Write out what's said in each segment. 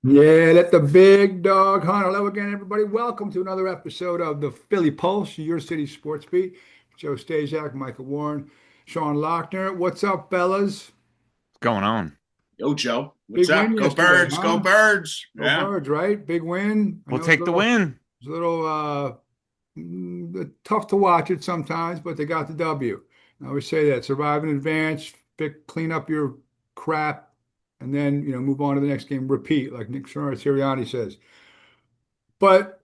Yeah, let the big dog hunt. Hello again, everybody. Welcome to another episode of the Philly Pulse, your city sports beat. Joe Stasiak, Michael Warren, Sean Lochner. What's up, fellas? Going on? Yo, Joe, Big what's win up? Go yesterday, birds, go huh? birds. Go Yeah. Birds, right? Big win. I We'll know it's take the win. a little tough to watch it sometimes, but they got the W. I always say that. Survive in advance, clean up your crap, and then move on to the next game. Repeat, like Nick Sirianni says. But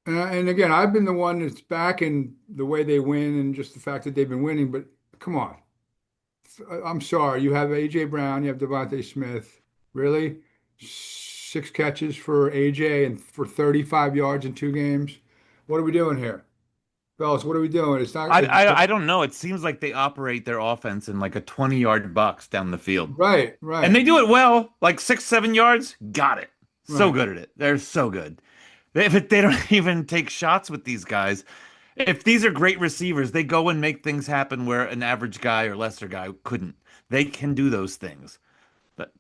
and again, I've been the one that's backing the way they win and just the fact that they've been winning. But come on, I'm sorry. You have AJ Brown, you have Devontae Smith. Really, 6 catches for AJ and for 35 yards in 2 games. What are we doing here, fellas? What are we doing? It's not I, I don't know. It seems like they operate their offense in like a 20-yard box down the field. right, And right, they do it well, like 6, 7 yards, got it. So right. good at it. They're so good. They don't even take shots with these guys. If these are great receivers, they go and make things happen where an average guy or lesser guy couldn't. They can do those things. But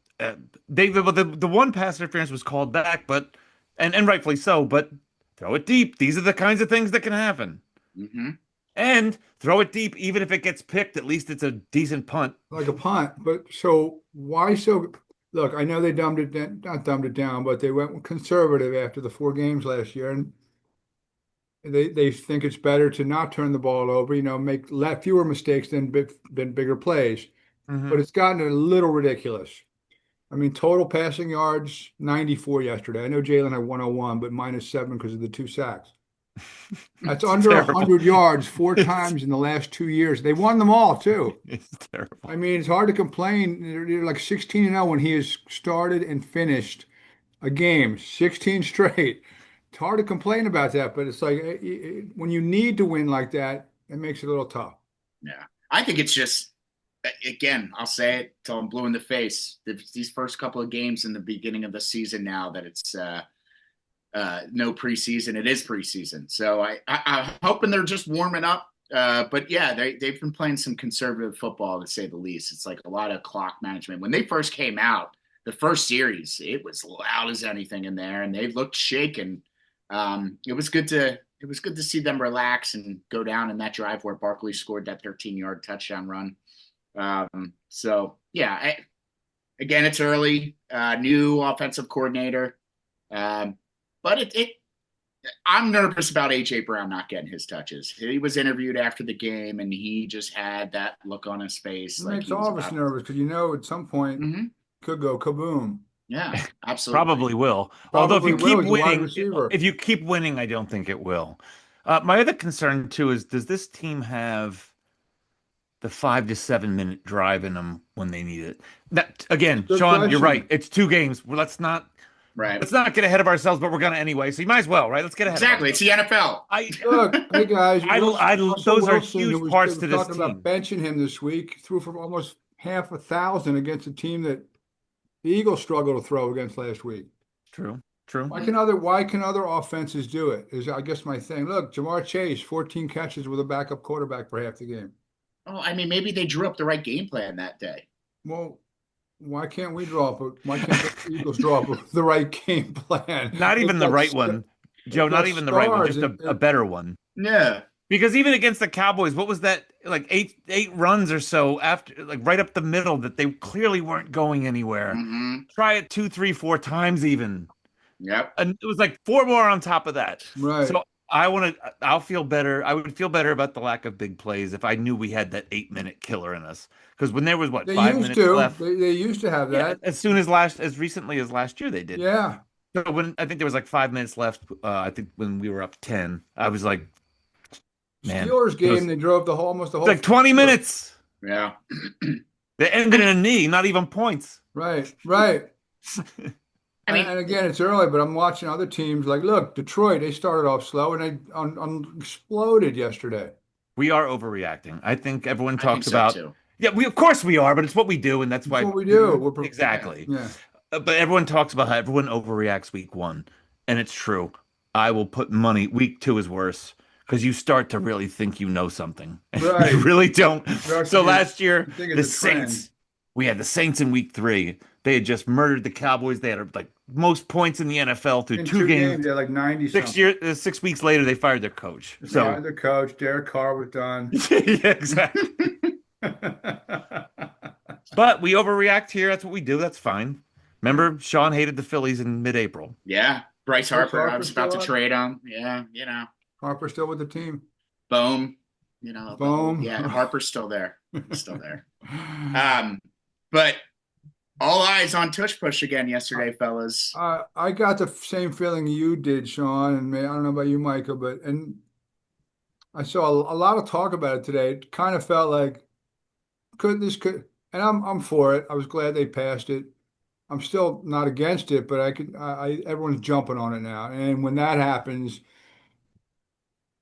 the one pass interference was called back, but and rightfully so. But throw it deep. These are the kinds of things that can happen. hmm And throw it deep, even if it gets picked, at least it's a decent punt. Like a punt. But so why so? Look, I know they dumbed it down, not dumbed it down, but they went conservative after the 4 games last year, and they think it's better to not turn the ball over, make fewer mistakes than bigger plays. But Hmm. it's gotten a little ridiculous. I mean, total passing yards 94 yesterday. I know Jalen had 101, but -7 because of the 2 sacks. That's It's under terrible. 100 yards four It's times in the last 2 years. They won them all too. it's terrible. I mean, it's hard to complain. They're like 16-0 when he has started and finished a game, 16 straight. It's hard to complain about that, but it's like when you need to win like that, it makes it a little tough. Yeah. I think it's just, again, I'll say it till I'm blue in the face. These first couple of games in the beginning of the season now that it's no preseason, it is preseason. So I'm hoping they're just warming up. But yeah, they've been playing some conservative football to say the least. It's like a lot of clock management. When they first came out, the first series, it was loud as anything in there, and they looked shaken. It was good to see them relax and go down in that drive where Barkley scored that 13-yard touchdown run. So yeah, again, it's early, new offensive coordinator, um, but I'm nervous about AJ Brown not getting his touches. He was interviewed after the game, and he just had that look on his face, It like makes he was all of us about. nervous because at some point Mm-hmm. could go kaboom. Yeah, absolutely. Probably will. Although Probably will. He's a wide receiver. if you keep winning, I don't think it will. My other concern too is, does this team have the 5 to 7 minute drive in them when they need it? That again, Good Sean, you're right. question. It's 2 games. Well, Right. let's not get ahead of ourselves, but we're gonna anyway. So you might as well, right? Let's get ahead of Exactly. It's ourselves. the NFL. I, Look, hey guys, Russell those are Wilson, huge they parts were to this talking about team. benching him this week, threw for almost half 1,000 against a team that the Eagles struggled to throw against last week. True, true. Why can other offenses do it? Is I guess my thing. Look, Jamar Chase, 14 catches with a backup quarterback for half the game. Oh, I mean, maybe they drew up the right game plan that day. Well, why can't we draw up? Why can't the Eagles draw up the right game plan? Not They've even the got right st one, Joe. they've Not got even the right one. stars, Just a better one. Yeah. Because even against the Cowboys, what was that? Like eight runs or so after, like right up the middle, that they clearly weren't going anywhere. Mm-hmm. Try it two, three, 4 times even, Yep. and it was like four more on top of that. right? So I want to. I'll feel better. I would feel better about the lack of big plays if I knew we had that 8 minute killer in us. Because when there was what, They five used minutes to. left, They used to have yeah, that. as recently as last year they did. Yeah. So when I think there was like 5 minutes left, I think when we were up 10, I was like, man, Steelers it game, was they drove almost the it's whole like fourth 20 quarter. minutes. Yeah. They ended in a knee, not even points. Right, right. I And, mean, and again, it's early, but I'm watching other teams. Like, look, Detroit, they started off slow and they exploded yesterday. We are overreacting. I think everyone I think talks so about, too. yeah, we of course we are, but it's what we do, and that's That's why what we do. Yeah. exactly. Yeah, But everyone talks about how everyone overreacts week one, and it's true. I will put money. Week two is worse because you start to really think you know something, and you right. really don't. So last year, You think it's the a trend. Saints, we had the Saints in week three. They had just murdered the Cowboys. They had like most points in the NFL through In two two games, games. they're like 90 something. 6 weeks later, they fired their coach. They So fired their coach. Derek Carr was done. yeah, exactly. But we overreact here. That's what we do. That's fine. Remember, Sean hated the Phillies in mid-April. Yeah, Bryce Bryce Harper. I Harper was about to still on? trade him. Yeah, Harper still with the team. boom. Boom. Yeah, Harper's still there. He's still there. But all eyes on Tush Push again yesterday, fellas. I got the same feeling you did, Sean, and I don't know about you, Michael, but I saw a lot of talk about it today. It kind of felt like and I'm for it. I was glad they passed it. I'm still not against it, but everyone's jumping on it now. And when that happens,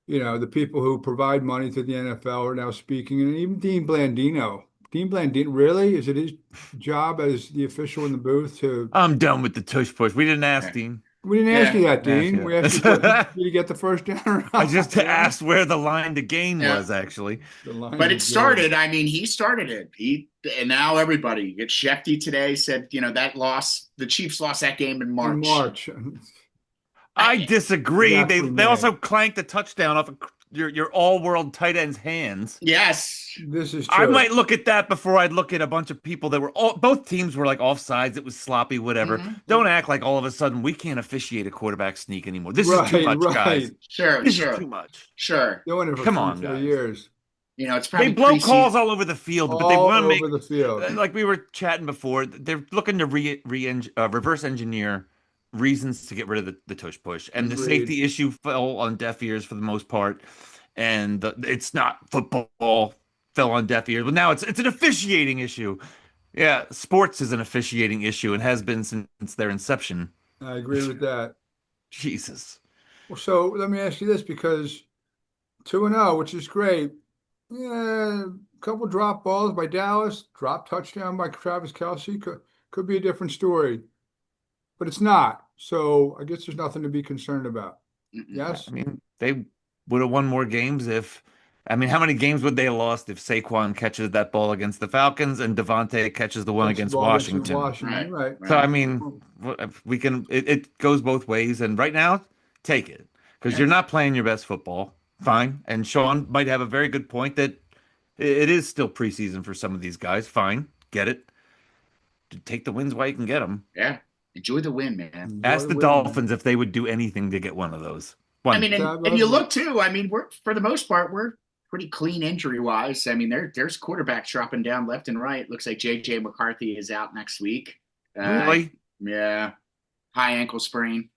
the people who provide money to the NFL are now speaking, and even Dean Blandino. Dean Blandino, really? Is it his job as the official in the booth to? I'm done with the tush push. We didn't ask Yeah. Dean. We didn't ask you that, Didn't ask Dean. you We asked you, that. did you get the first down or I not? just asked where the line to gain Yeah. was actually. The line But to it started. I mean, he started it. And now everybody. It's Shefty today said, that loss. The Chiefs lost that game in March. In March. I disagree. Exactly, They also clanked a touchdown off of your all-world tight end's hands. Yes. This is I true. might look at that before I'd look at a bunch of people that were both teams were like offsides. It was sloppy, whatever. Mhm. Don't act like all of a sudden we can't officiate a quarterback sneak anymore. This is too Right, much, guys. Sure, This sure, is too much. sure. Doing it for Come 3 on, 4 guys. years. It's probably They blow preseason. calls all over the field, but they All want to make over the field. like we were chatting before. They're looking to reverse engineer reasons to get rid of the tush push, and the Agreed. safety issue fell on deaf ears for the most part. And it's not football fell on deaf ears, but now it's an officiating issue. Yeah, sports is an officiating issue and has been since their inception. I agree with that. Jesus. Well, so let me ask you this, because 2-0, which is great. Yeah, a couple drop balls by Dallas, drop touchdown by Travis Kelce could be a different story, but it's not. So I guess there's nothing to be concerned about. Mm-mm. Yes. I mean, they would have won more games how many games would they have lost if Saquon catches that ball against the Falcons and Devontae catches the one That's the against ball Washington? Washington, right. So, I mean, we can, it goes both ways. And right now, take it because you're not playing your best football. Fine. And Sean might have a very good point that it is still preseason for some of these guys. Fine. Get it. Take the wins while you can get them. Yeah. Enjoy the win, man. Enjoy Ask the win. Dolphins if they would do anything to get one of those. One. I mean, and you look too. I mean, for the most part, we're pretty clean injury wise. I mean, there's quarterbacks dropping down left and right. Looks like JJ McCarthy is out next week. Really? Yeah. High ankle sprain.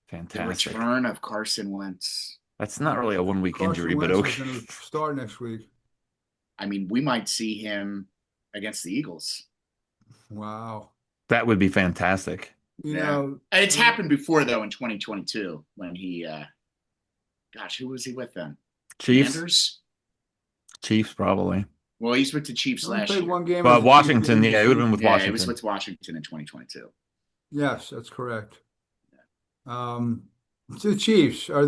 Fantastic. The return of Carson Wentz. That's not really a 1 week Carson injury, but Wentz is okay. going to start next week. I mean, we might see him against the Eagles. Wow. That would be fantastic. You Yeah. know, And it's happened before though in 2022 when he who was he with then? Chiefs? Commanders? Chiefs, probably. Well, he's with the Chiefs only last played year. one game. But as a Washington, Chiefs. yeah, it would have been with Yeah, he Washington. was with Washington in 2022. Yes, that's correct. So the Chiefs, are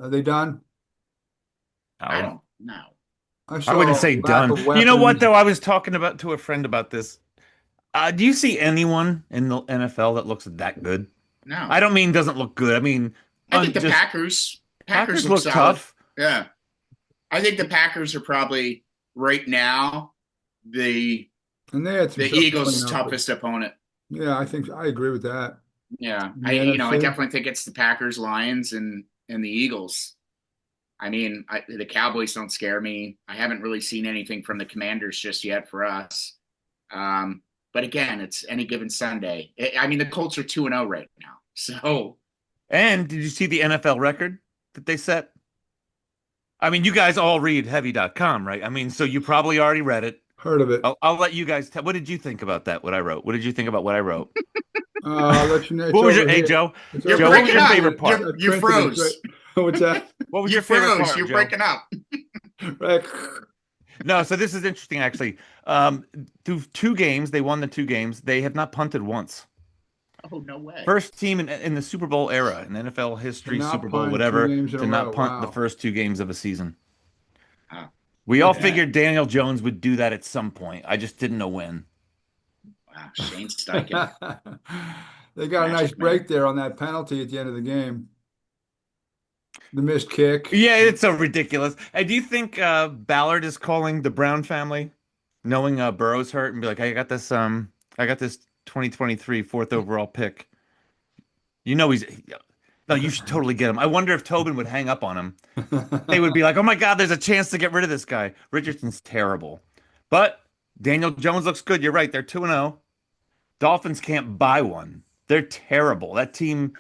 they done? I don't know. I wouldn't say lack done. of You know what, weapons. though? I was talking to a friend about this. Do you see anyone in the NFL that looks that good? No. I don't mean doesn't look good. I mean, I think the just- Packers Packers look solid. tough. Yeah. I think the Packers are probably right now the And they had some the stuff Eagles' going on, but- toughest opponent. Yeah, I agree with that. Yeah. The I NFC? definitely think it's the Packers, Lions, and the Eagles. I mean, the Cowboys don't scare me. I haven't really seen anything from the Commanders just yet for us. But again, it's any given Sunday. I mean, the Colts are 2-0 right now. So And did you see the NFL record that they set? I mean, you guys all read heavy.com, right? I mean, so you probably already read it. Heard of it. I'll let you guys tell. What did you think about that? What I wrote? What did you think about what I wrote? I'll let you know. What was your It's over hey here. Joe? It's you're over Joe, what was breaking your up. favorite part? You I printed it. froze. What's that? What was You your favorite froze. part, You're Joe? breaking up. Right. No, so this is interesting actually. Through 2 games, they won the 2 games. They have not punted once. Oh, no way. First team in the Super Bowl era, in NFL history, To not Super Bowl, punt 2 whatever, games in to a not row. punt the Wow. first 2 games of a season. Wow. We all Yeah. figured Daniel Jones would do that at some point. I just didn't know when. Shane Steichen. They got a nice Magic Man. break there on that penalty at the end of the game. The missed kick. Yeah, it's so ridiculous. And do you think Ballard is calling the Brown family, knowing Burrow's hurt, and be like, "Hey, I got this 2023 fourth overall pick. You know he's no, you should totally get him." I wonder if Tobin would hang up on him. They would be like, "Oh my God, there's a chance to get rid of this guy." Richardson's terrible, but Daniel Jones looks good. You're right. They're 2-0. Dolphins can't buy one. They're terrible. That team.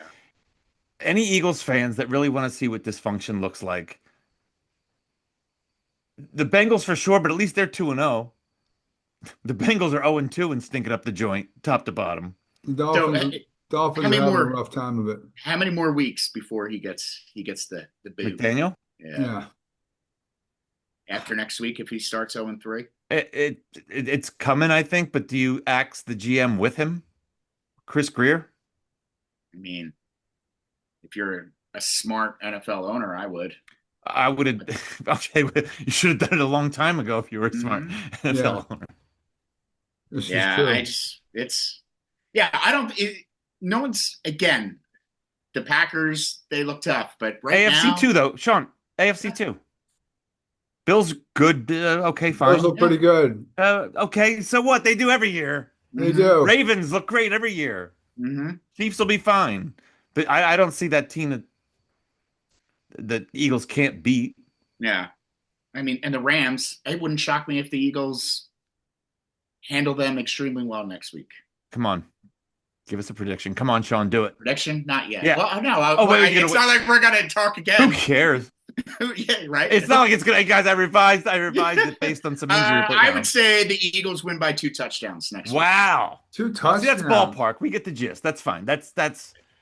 Any Eagles fans that really want to see what dysfunction looks like, the Bengals for sure, but at least they're 2-0. The Bengals are 0-2 and stinking up the joint, top to bottom. The So Dolphins how are many having a more rough time of it. how many more weeks before he gets the boot? McDaniel, Yeah. Yeah. After next week if he starts 0-3? it's coming, I think. But do you axe the GM with him, Chris Greer? I mean, if you're a smart NFL owner, I would. I would have. Okay, you should have done it a long time ago if you were a smart Mhm. NFL owner. This is Yeah, true. I don't. No one's again. The Packers, they look tough, but right AFC now, two though, Sean. AFC two. Bills good. Okay, Those fine. look pretty good. Okay, so what? They do every year. They Mhm. do. Ravens look great every year. Mhm. Chiefs will be fine. But I don't see that team that the Eagles can't beat. Yeah, I mean, and the Rams. It wouldn't shock me if the Eagles handle them extremely well next week. Come on. Give us a prediction. Come on, Sean, do it. Prediction? Not yet. Yeah. Well, no. Oh, wait, It's not like we're gonna talk Who again. cares? Yeah, right. It's not like it's gonna. Hey, guys, I revised it based on some injury report. I now. would say the Eagles win by 2 touchdowns next week. Wow. 2 See, touchdowns. that's ballpark. We get the gist. That's fine. That's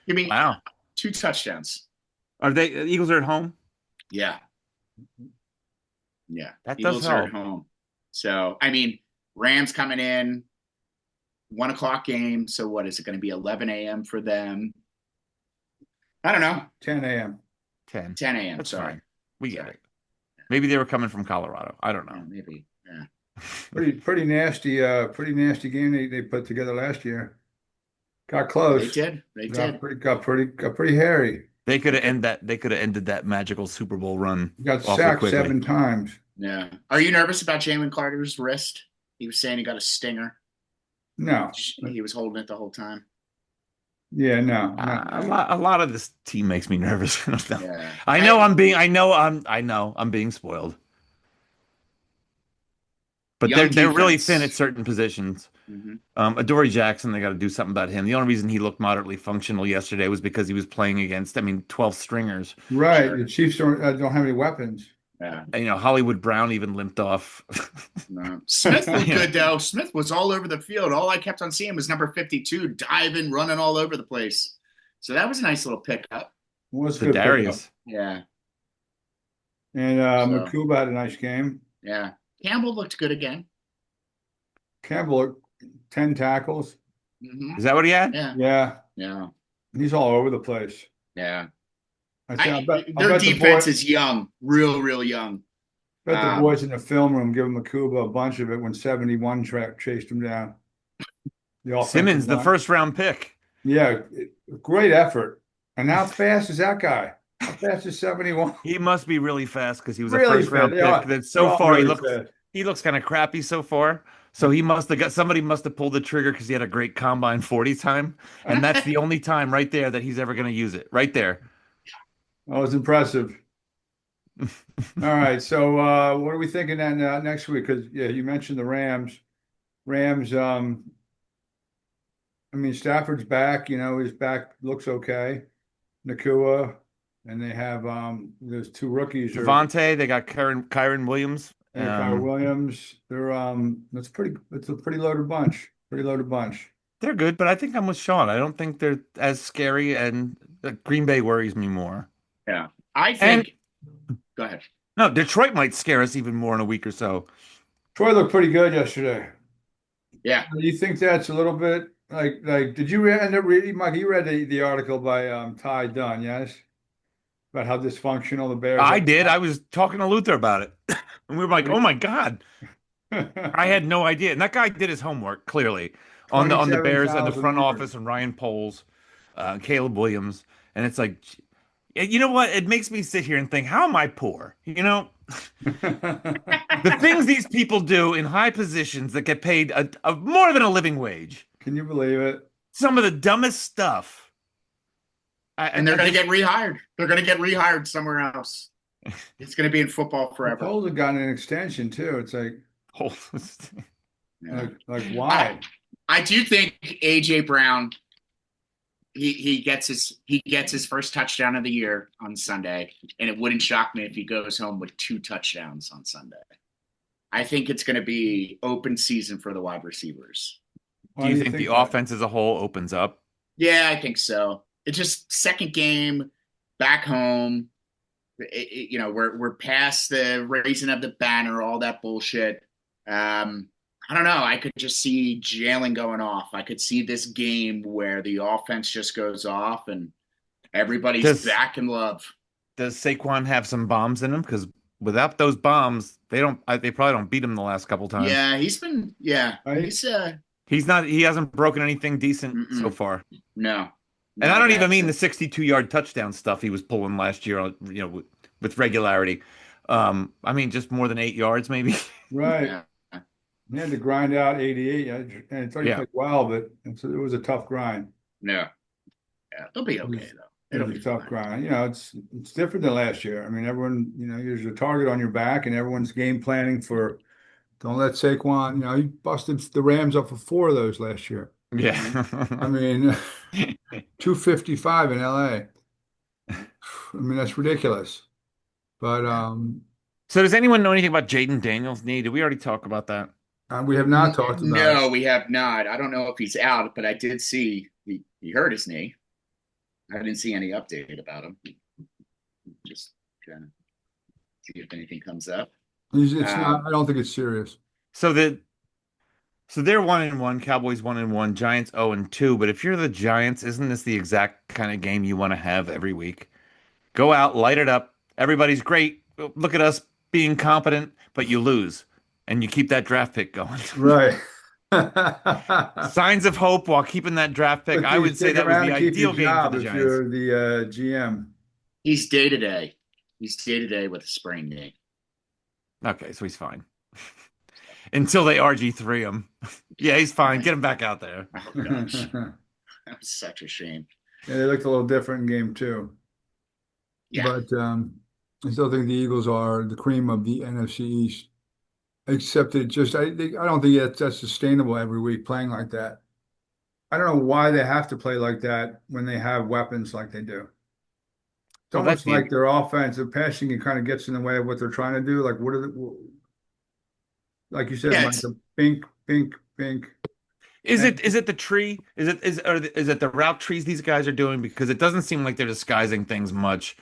Give me wow. 2 touchdowns. Are they Eagles are at home? Yeah. Yeah. That Eagles does are help. at home. So, I mean, Rams coming in, 1 o'clock game. So, what is it going to be? 11 a.m. for them? I don't know. 10 a.m. 10. 10 a.m. That's Sorry. fine. We get Sorry. it. Maybe they were coming from Colorado. I don't Yeah, know. maybe. Yeah. Pretty nasty game they put together last year. Got They close. did. They did. Got pretty hairy. They could have ended that magical Super Bowl run Got awfully sacked quickly. 7 times. Yeah. Are you nervous about Jalen Carter's wrist? He was saying he got a stinger. No. He was holding it the whole time. Yeah, no. A lot of this team makes me nervous. Yeah. I know I'm being spoiled. But Young they're really defense. thin at certain positions. Mhm. Adoree Jackson, they got to do something about him. The only reason he looked moderately functional yesterday was because he was playing against, 12 stringers. Right. Sure. The Chiefs don't have any weapons. Yeah. And, Hollywood Brown even limped off. No. Smith looked Yeah. good though. Smith was all over the field. All I kept on seeing was number 52 diving, running all over the place. So that was a nice little pickup. Was The good Darius. Yeah. And So- Makuba had a nice game. Yeah. Campbell looked good again. Campbell 10 tackles. Mm-hmm. Is that what he had? Yeah. Yeah, Yeah. he's all over the place. Yeah. I'll bet Their the defense boy- is young, real young. bet the boys in the film room give Makuba a bunch of it when 71 chased him down. The offensive Simmons, the line. first round pick. Yeah, great effort. And how fast is that guy? How fast is 71? He must be really fast because he was a Really first round fast. They are- pick. That they're so all far really he fast. looks kind of crappy so far. So somebody must have pulled the trigger because he had a great combine 40 time. And that's the only time right there that he's ever going to use it. Right there. That was impressive. All right, so what are we thinking then next week? Because you mentioned the Rams. Stafford's back. He's back. Looks okay. Nakua, and they have those 2 rookies. Devontae, they got Kyron Williams. And Kyle Williams. They're it's a pretty loaded bunch. Pretty loaded bunch. They're good, but I think I'm with Sean. I don't think they're as scary, and Green Bay worries me more. Yeah. I think go ahead. No, Detroit might scare us even more in a week or so. Troy looked pretty good yesterday. Yeah. Do you think that's a little bit like did you end up reading, Mike? You read the article by Ty Dunn, yes? About how dysfunctional the Bears I are? did. I was talking to Luther about it. And we were like, oh my God. I had no idea. And that guy did his homework, clearly. on the Twenty-seven Bears and the thousand front yards. office and Ryan Poles, Caleb Williams, and it's like, you know what? It makes me sit here and think, how am I poor? The things these people do in high positions that get paid a more than a living wage. Can you believe it? Some of the dumbest stuff. And they're I going to just get rehired. They're going to get rehired somewhere else. It's going to be in football The forever. Poles have gotten an extension too. It's Yeah. like why? I do think AJ Brown he gets his first touchdown of the year on Sunday, and it wouldn't shock me if he goes home with 2 touchdowns on Sunday. I think it's going to be open season for the wide receivers. do Why you do you think the think that? offense as a whole opens up? Yeah, I think so. It's just second game back home. We're past the raising of the banner, all that bullshit. I don't know. I could just see Jalen going off. I could see this game where the offense just goes off and everybody's Does back in love. does Saquon have some bombs in him? Because without those bombs, they probably don't beat him the last couple times. Yeah, he's been. Yeah, Right? He hasn't broken anything decent so mm-mm. far. No, And I no, don't even that's mean the it. 62-yard touchdown stuff he was pulling last year, with regularity. I mean just more than 8 yards, maybe. Right. Yeah, He had to grind out 88, and I thought he Yeah. played well, but it was a tough grind. no, yeah, they'll be It okay was, though. it It'll was be a tough fine. grind. It's different than last year. I mean, everyone, there's a target on your back, and everyone's game planning for don't let Saquon. He busted the Rams up for 4 of those last year. I Yeah. mean, 255 in LA. I mean, that's ridiculous. But Yeah. So does anyone know anything about Jaden Daniels' knee? Did we already talk about that? we have not talked about it. No, we have not. I don't know if he's out, but I did see he hurt his knee. I didn't see any update about him. Just trying to see if anything comes up. It's not. Um, I don't think it's serious. So the so they're 1-1, Cowboys 1-1, Giants 0-2. But if you're the Giants, isn't this the exact kind of game you want to have every week? Go out, light it up. Everybody's great. Look at us being competent, but you lose, and you keep that draft pick going. Right. Signs of hope while keeping that draft pick. But I do you would say stick that was around the and keep your ideal game for job the if Giants. you're the GM? he's day to day. He's day to day with a sprained knee. Okay, so he's fine. Until they RG3 him. Yeah, he's fine. Get him back out there. Oh gosh, that was such a shame. Yeah, they looked a little different in game 2. Yeah, But I still think the Eagles are the cream of the NFC East. Except I don't think that's sustainable every week playing like that. I don't know why they have to play like that when they have weapons like they do. It's Well, that's almost the like their offensive passing it kind of gets in the way of what they're trying to do. Like like you said, yeah. like the bink, bink, bink. Is And it the tree? Is it the route trees these guys are doing? Because it doesn't seem like they're disguising things much.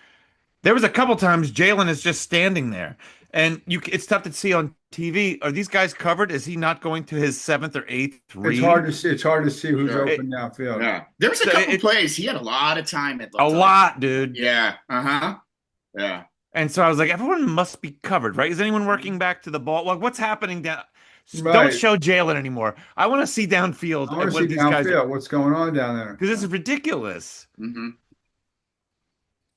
There was a couple times Jalen is just standing there, and it's tough to see on TV. Are these guys covered? Is he not going to his seventh or eighth it's read? hard to see. It's hard to see who's Sure. open downfield. Yeah, there was a So couple plays. He had a lot of time. It A looked like. lot, dude. Yeah. Uh-huh. Yeah. And so I was like, everyone must be covered, right? Is anyone working back to the ball? Like, what's happening down? Don't Right. show Jalen anymore. I want to see downfield I want to see what these guys are, downfield. What's going on down there? because this is ridiculous. Mm-hmm.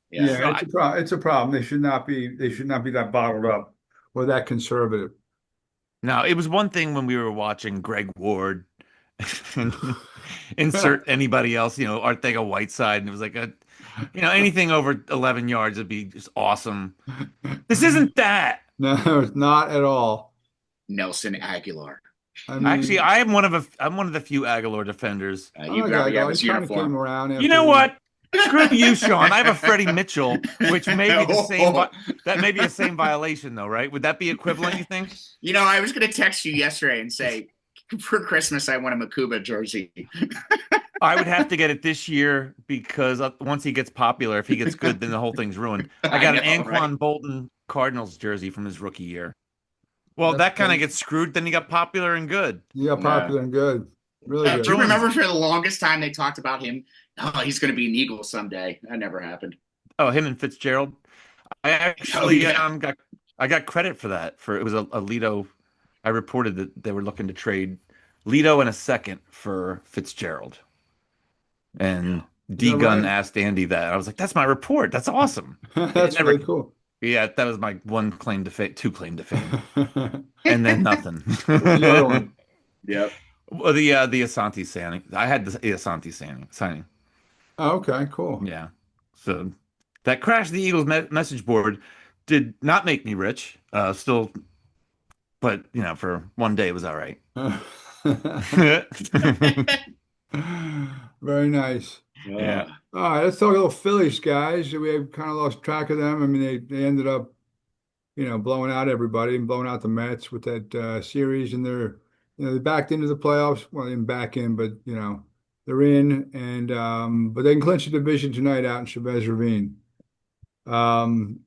Yeah. Yeah, So it's a problem. It's a problem. They should not be. They should not be that bottled up or that conservative. Now, it was one thing when we were watching Greg Ward and insert anybody else, Ortega-Whiteside, and it was like anything over 11 yards would be just awesome. This isn't that. No, it's not at all. Nelson Aguilar. I mean, Actually, I'm one of the few Aguilar defenders. I You like probably have Aguilar. his He kind of came uniform. around You know after what? Screw you, Sean. I have a Freddie Mitchell, which may be the same. No. That may be the same violation, though, right? Would that be equivalent? You think? I was going to text you yesterday and say, for Christmas, I want a Makuba jersey. I would have to get it this year because once he gets popular, if he gets good, then the whole thing's ruined. I got an know, Anquan right? Bolton Cardinals jersey from his rookie year. Well, That's that kind of good. gets screwed. Then he got popular and good. You got popular and good, really Do good. you remember for the longest time they talked about him? Oh, he's going to be an Eagle someday. That never happened. Oh, him and Fitzgerald. I actually I got credit for that. It was Alito. I reported that they were looking to trade Leto and a second for Fitzgerald. And Is that D Gun right? asked Andy that. I was like, "That's my report. That's awesome." It That's never. really cool. Yeah, that was my one claim to fame, two claim to fame, and then nothing. What's the other one? Yep. Well, the Asante signing. I had the Asante signing. Oh, okay, cool. Yeah. So that crash the Eagles message board did not make me rich. Still, but for one day it was all right. Very nice. Yeah. All right, let's talk a little Phillies, guys. We have kind of lost track of them. I mean, they ended up, blowing out everybody and blowing out the Mets with that series, and they backed into the playoffs. Well, they didn't back in, but they're in, and but they can clinch the division tonight out in Chavez Ravine. Um,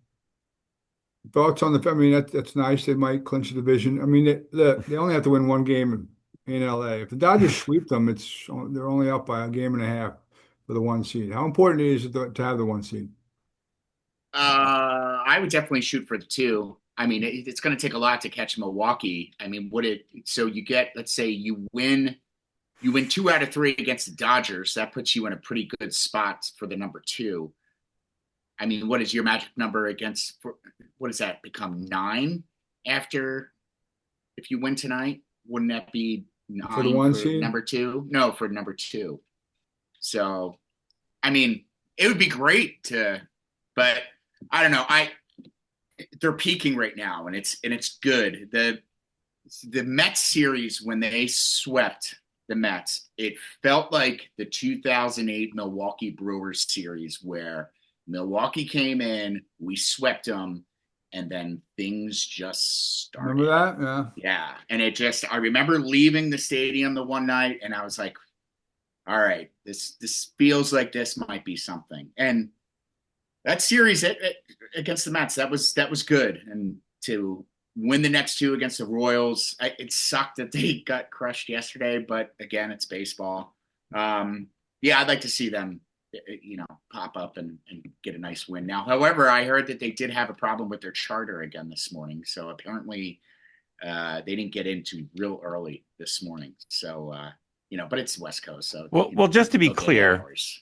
Thoughts on I mean, that's nice. They might clinch the division. I mean, they only have to win one game in LA. If the Dodgers sweep them, they're only up by a game and a half for the one seed. How important is it to have the one seed? I would definitely shoot for the two. I mean, it's going to take a lot to catch Milwaukee. I mean, so you get, let's say you win 2 out of 3 against the Dodgers. That puts you in a pretty good spot for the number 2. I mean, what is your magic number what does that become? 9 after, if you win tonight? Wouldn't that be For the 9 one for seed? number 2? No, for number 2. So, I mean, it would be great but I don't know. They're peaking right now, and it's good. The Mets series, when they swept the Mets, it felt like the 2008 Milwaukee Brewers series where Milwaukee came in, we swept them, and then things just Remember started. that? Yeah. Yeah, and I remember leaving the stadium the one night, and I was like, all right, this feels like this might be something. And that series against the Mets, that was good. And to win the next 2 against the Royals, it sucked that they got crushed yesterday, but again, it's baseball. Yeah, I'd like to see them, pop up and get a nice win. Now, however, I heard that they did have a problem with their charter again this morning, so apparently they didn't get into real early this morning. So, but it's West Coast, so Well, just to be they'll get 8 clear, hours.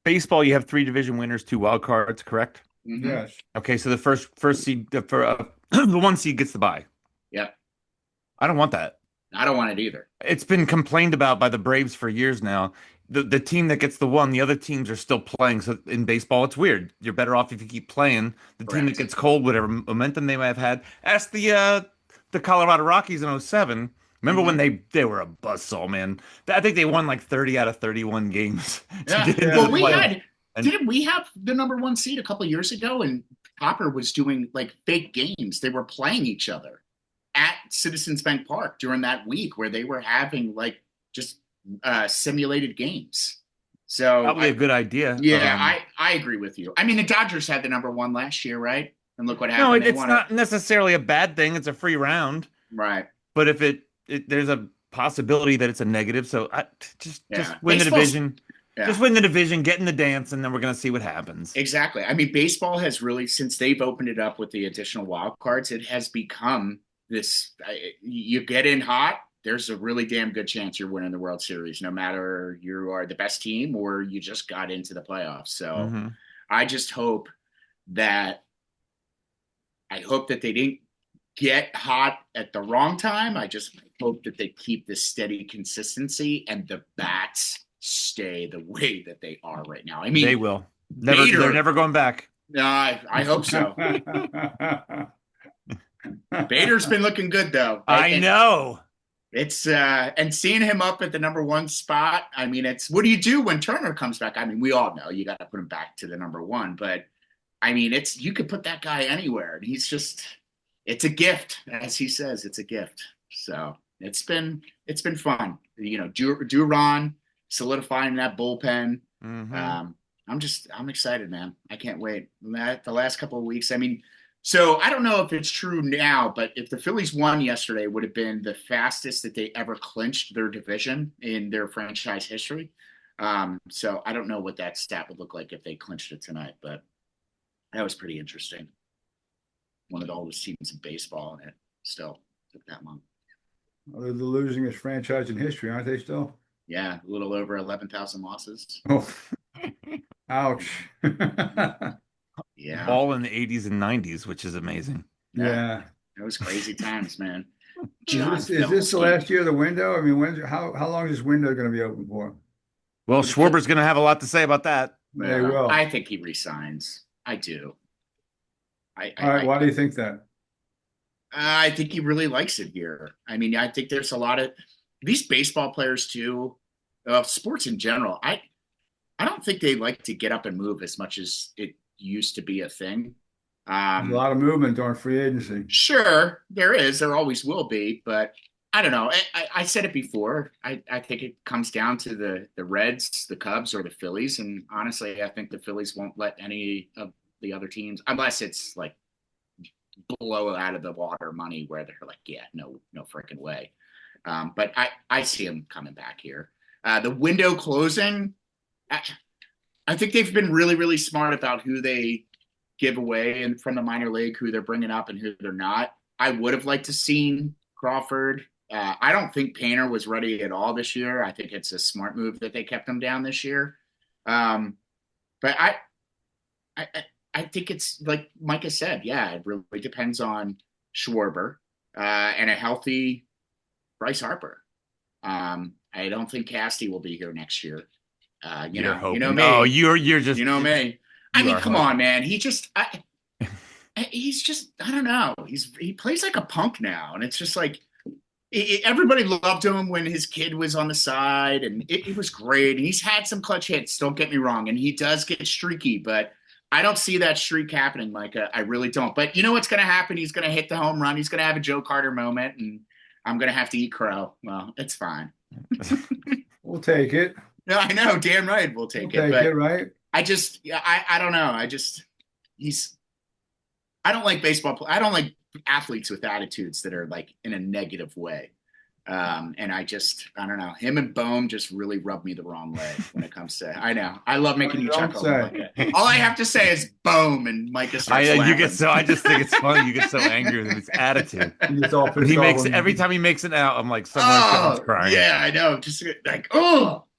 baseball, you have 3 division winners, 2 wild cards, correct? Mm-hmm. Yes. Okay, so the first seed for the one seed gets the bye. Yep. I don't want that. I don't want it either. It's been complained about by the Braves for years now. The team that gets the one, the other teams are still playing. So in baseball, it's weird. You're better off if you keep playing. The team that Correct. gets cold, whatever momentum they might have had. Ask the Colorado Rockies in '07. Remember when Mm-hmm. they were a buzzsaw, man? I think they won like 30 out of 31 games to Yeah. get into Well, the playoffs. And didn't we have the number 1 seed a couple of years ago? And Hopper was doing like fake games. They were playing each other at Citizens Bank Park during that week where they were having like just simulated games. So probably a good idea. yeah, I agree with you. I mean, the Dodgers had the number 1 last year, right? And look what No, happened. They it's won it. not necessarily a bad thing. It's a free round. Right. But if there's a possibility that it's a negative, so just Yeah. win the Baseball's division. Yeah. Just win the division, get in the dance, and then we're gonna see what happens. Exactly. I mean, baseball has really, since they've opened it up with the additional wild cards, it has become this. You get in hot, there's a really damn good chance you're winning the World Series, no matter you are the best team or you just got into the playoffs. So Hmm. I just that hope that they didn't get hot at the wrong time. I just hope that they keep this steady consistency and the bats stay the way that they are right now. I mean, They will. They're Bader, never going back. no, I hope so. Bader's been looking good though. I know. It's and seeing him up at the number 1 spot. I mean, it's what do you do when Turner comes back? I mean, we all know you got to put him back to the number 1, but I mean, you could put that guy anywhere, and it's a gift, as he says, it's a gift. So it's been fun. Duran solidifying that bullpen. Hmm. I'm excited, man. I can't wait. The last couple of weeks, I mean, so I don't know if it's true now, but if the Phillies won yesterday, it would have been the fastest that they ever clinched their division in their franchise history. So I don't know what that stat would look like if they clinched it tonight, but that was pretty interesting. One of the oldest teams in baseball, and it still took that long. They're the losingest franchise in history, aren't they still? Yeah, a little over 11,000 losses. Oh, ouch. Yeah, All in the 80s and 90s, which is amazing. yeah, Yeah. it was crazy times, man. Is John this the Felsky. last year of the window? I mean, how long is this window going to be open for? Well, For the Phil- Schwarber's going to have a lot to say about that. They will. I think he resigns. I do. I, All right. I, Why do you think that? I think he really likes it here. I mean, I think there's a lot of these baseball players too, sports in general. I don't think they like to get up and move as much as it used to be a thing. There's a lot of movement during free agency. Sure, there is. There always will be, but I don't know. I said it before. I think it comes down to the Reds, the Cubs, or the Phillies. And honestly, I think the Phillies won't let any of the other teams, unless it's like blow out of the water money where they're like, yeah, no freaking way. But I see them coming back here. The window closing, I think they've been really, really smart about who they give away and from the minor league, who they're bringing up and who they're not. I would have liked to seen Crawford. I don't think Painter was ready at all this year. I think it's a smart move that they kept him down this year. But I, I think it's like Micah said. Yeah, it really depends on Schwarber and a healthy Bryce Harper. I don't think Casty will be here next year. You're You know hoping. me. Oh, you're just You know me. I you mean, are come hoping. on, man. He's just I don't know. He plays like a punk now, and it's just like everybody loved him when his kid was on the side, and it was great. And he's had some clutch hits. Don't get me wrong, and he does get streaky, but I don't see that streak happening, Micah. I really don't. But you know what's going to happen? He's going to hit the home run. He's going to have a Joe Carter moment, and I'm going to have to eat crow. Well, it's fine. We'll take it. No, I know, damn right, we'll take We'll it. take But it, right? I don't know. He's I don't like baseball. I don't like athletes with attitudes that are like in a negative way. And I don't know. Him and Bohm just really rub me the wrong way when it comes to. I know. I love making you Don't chuckle. say. All I have to say is Bohm, and Micah starts laughing. I just think it's funny. You get so angry with his attitude. He gets all But pissed he off makes when every time he makes it out, I'm like somewhere someone's crying. Yeah, I know. Just like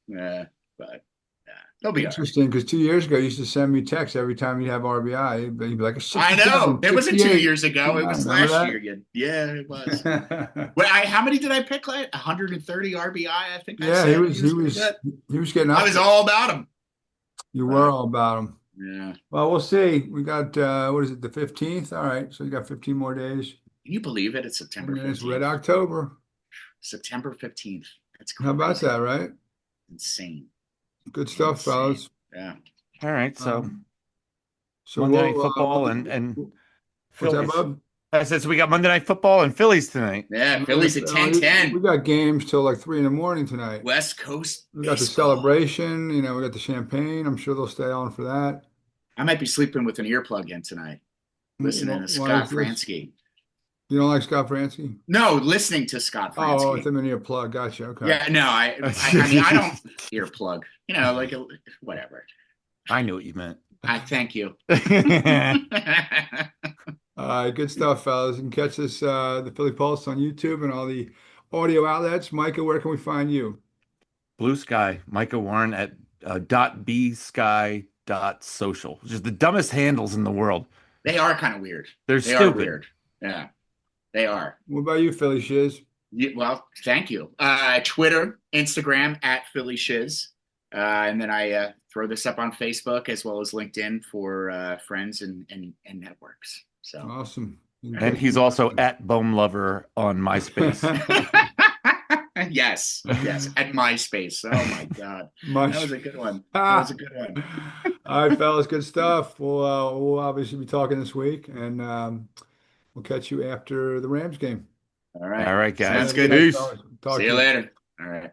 yeah, but yeah, they'll be all right. Interesting, because 2 years ago, he used to send me texts every time he'd have RBI. He'd be like a I know. 67, It wasn't 2 68, years ago. It was 69. Remember last that? year. Yeah, it was. How many did I pick? Like 130 RBI, I think I Yeah, said. he was getting I up was there. all about him. You were all about him. Yeah. Well, we'll see. We got what is it, the 15th? All right, so you got 15 more days. Can you believe it? It's September And then it's 15th. Red October. September 15th. That's How crazy. about that, right? Insane. Good stuff, Insane. fellas. Yeah. All right, so So Monday Night we'll, Football we'll- and what's that, Phillies. Bub? I said so. We got Monday Night Football and Phillies tonight. Yeah. Phillies at 10-10. We got games till like 3 in the morning tonight. West Coast We got the baseball. celebration, we got the champagne. I'm sure they'll stay on for that. I might be sleeping with an earplug in tonight, listening to Why Scott is this? Fransky. You don't like Scott Fransky? No, listening to Scott Fransky. Oh, it's a mini plug. Gotcha. Okay. Yeah, no, I mean, I don't earplug, like whatever. I knew what you meant. I thank you. All right, good stuff, fellas. You can catch this, the Philly Pulse on YouTube and all the audio outlets. Micah, where can we find you? Blue Sky, Micah Warren at .bsky.social, which is the dumbest handles in the world. They are kind of weird. They're They stupid. are weird. Yeah, they are. What about you, Philly Shiz? Well, thank you. Twitter, Instagram at Philly Shiz. And then I throw this up on Facebook as well as LinkedIn for friends and networks. So Awesome. And he's also at Bohm Lover on MySpace. yes, at MySpace. Oh my God, that was a good one. That was a good one. All right, fellas, good stuff. We'll obviously be talking this week, and we'll catch you after the Rams game. All right. All right, guys. Sounds good. Peace. Talk See to you later. All right.